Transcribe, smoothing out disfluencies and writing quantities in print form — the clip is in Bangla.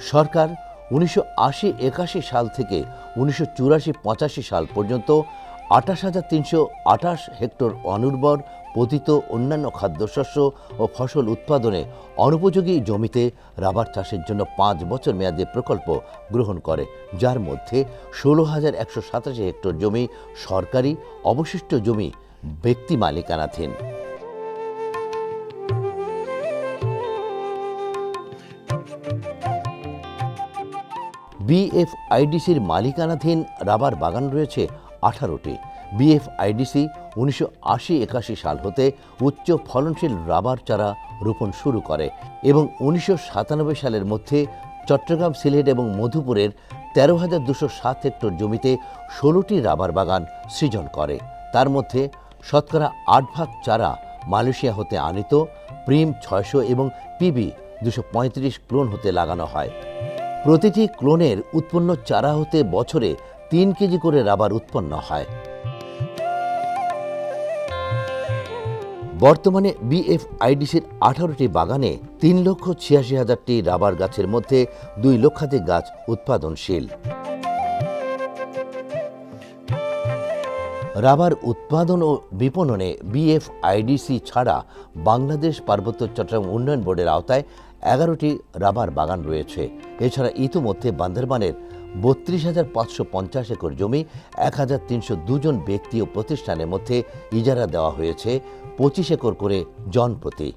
সরকার 1980-81 সাল থেকে 1984-85 সাল পর্যন্ত 28,328 হেক্টর অনুর্বর পতিত অন্যান্য খাদ্যশস্য ও ফসল উৎপাদনে অনুপযোগী জমিতে রাবার চাষের জন্য 5 বছর মেয়াদী প্রকল্প গ্রহণ করে, যার মধ্যে 16,187 হেক্টর জমি সরকারি, অবশিষ্ট জমি ব্যক্তি মালিকানাধীন। বিএফআইডিসির মালিকানাধীন রাবার বাগান রয়েছে 18টি। বিএফআইডিসি 1980-81 সাল হতে উচ্চ ফলনশীল রাবার চারা রোপণ শুরু করে এবং 1997 সালের মধ্যে চট্টগ্রাম, সিলেট এবং মধুপুরের 13,207 হেক্টর জমিতে 16টি রাবার বাগান সৃজন করে। তার মধ্যে শতকরা 8 ভাগ চারা মালয়েশিয়া হতে আনিত প্রিম 600 এবং পিবি 235 ক্লোন হতে লাগানো হয়। প্রতিটি ক্লোনের উৎপন্ন চারা হতে বছরে 3 কেজি করে রাবার উৎপন্ন হয়। বর্তমানে বিএফআইডিসির 18টি বাগানে 3,86,000টি রাবার গাছের মধ্যে 2 লক্ষাধিক গাছ উৎপাদনশীল। রাবার উৎপাদন ও বিপণনে বিএফআইডিসি ছাড়া বাংলাদেশ পার্বত্য চট্টগ্রাম উন্নয়ন বোর্ডের আওতায় 11টি রাবার বাগান রয়েছে। এছাড়া ইতিমধ্যে বান্দরবানের 32,550 একর জমি 1,302 জন ব্যক্তি ও প্রতিষ্ঠানের মধ্যে ইজারা দেওয়া হয়েছে 25 একর করে জনপ্রতি।